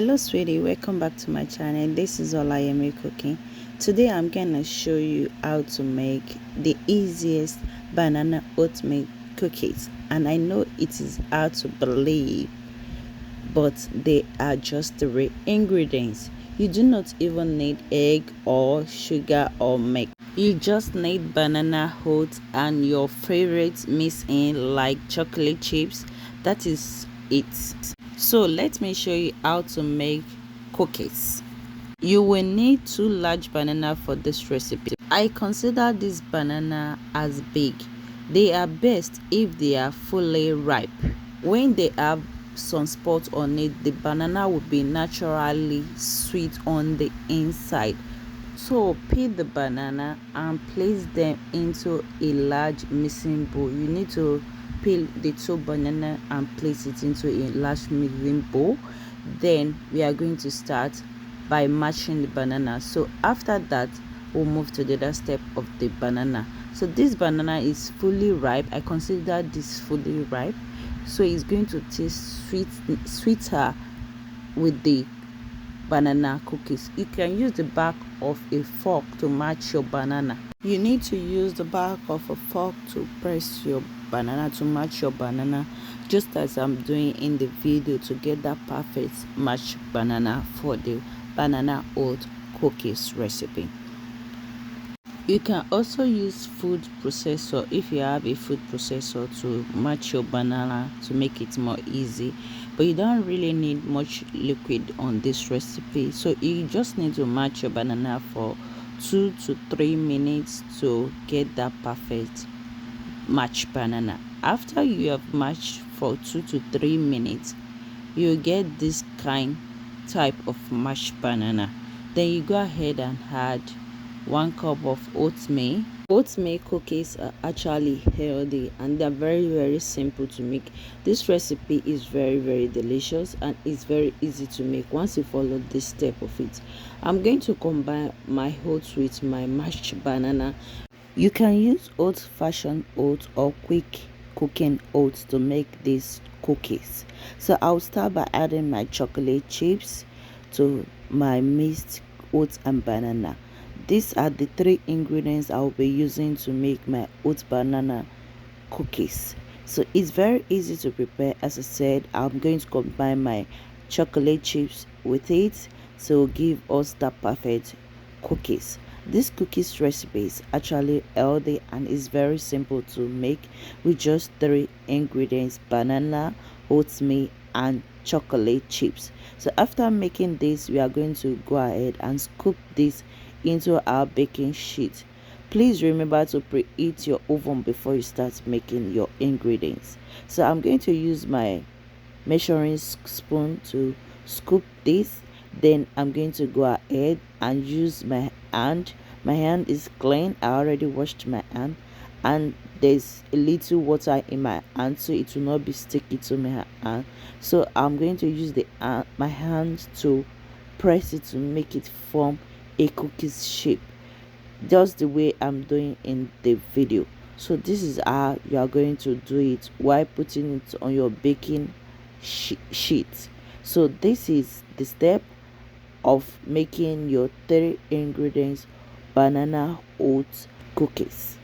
Hello sweetie, welcome back to my channel. This is Olayemi cooking. Today I'm gonna show you how to make the easiest banana oatmeal cookies, and I know it is hard to believe, but they are just three ingredients. You do not even need egg or sugar or milk. You just need banana oats and your favorites mixed in like chocolate chips. That is it. So let me show you how to make cookies. You will need 2 large banana for this recipe. I consider this banana as big. They are best if they are fully ripe. When they have some spots on it, the banana will be naturally sweet on the inside. So peel the banana and place them into a large mixing bowl. You need to peel the 2 banana and place it into a large mixing bowl. Then we are going to start by mashing the banana. So after that, we'll move to the other step of the banana. So this banana is fully ripe. I consider this fully ripe, so it's going to taste sweeter with the banana cookies. You can use the back of a fork to match your banana. You need to use the back of a fork to press your banana to match your banana, just as I'm doing in the video, to get that perfect match banana for the banana oat cookies recipe. You can also use food processor if you have a food processor to match your banana to make it more easy, but you don't really need much liquid on this recipe, so you just need to match your banana for 2 to 3 minutes to get that perfect match banana. After you have matched for 2 to 3 minutes, you get this type of mashed banana. Then you go ahead and add 1 cup of oatmeal. Oatmeal cookies are actually healthy and they're very simple to make. This recipe is very delicious and it's very easy to make once you follow this step of it. I'm going to combine my oats with my mashed banana. You can use old-fashioned oats or quick cooking oats to make these cookies. So I'll start by adding my chocolate chips to my mixed oats and banana. These are the 3 ingredients I'll be using to make my oat banana cookies. So it's very easy to prepare. As I said, I'm going to combine my chocolate chips with it, so give us that perfect cookies. This cookies recipe is actually healthy and is very simple to make with just 3 ingredients: banana, oatmeal and chocolate chips. So after making this, we are going to go ahead and scoop this into our baking sheet. Please remember to preheat your oven before you start making your ingredients. So I'm going to use my measuring spoon to scoop this. Then I'm going to go ahead and use my hand. My hand is clean. I already washed my hand, and there's a little water in my hand, so it will not be sticky to my hand. So I'm going to use my hand to press it to make it form a cookies shape, just the way I'm doing in the video. So this is how you are going to do it while putting it on your baking sheet. So this is the step of making your 3 ingredients banana oat cookies.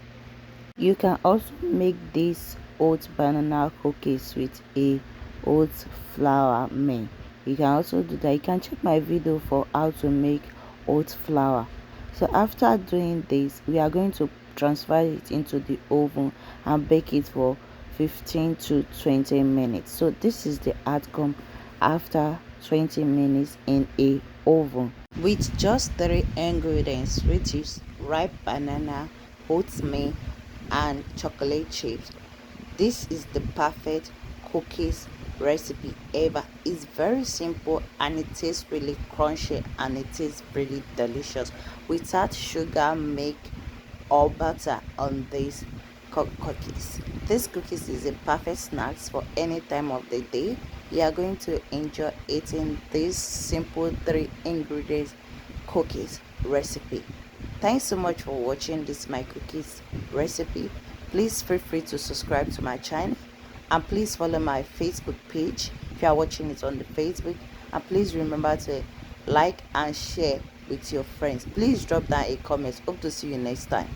You can also make these oat banana cookies with a oat flour mix. You can also do that. You can check my video for how to make oat flour. So after doing this, we are going to transfer it into the oven and bake it for 15 to 20 minutes. So this is the outcome after 20 minutes in a oven with just 3 ingredients, which is ripe banana, oatmeal and chocolate chips. This is the perfect cookies recipe ever. It's very simple and it tastes really crunchy and it tastes really delicious without sugar, milk or butter on these cookies. This cookies is a perfect snacks for any time of the day. You are going to enjoy eating this simple 3 ingredients cookies recipe. Thanks so much for watching this my cookies recipe. Please feel free to subscribe to my channel and please follow my Facebook page if you are watching it on the Facebook, and please remember to like and share with your friends. Please drop down a comment. Hope to see you next time.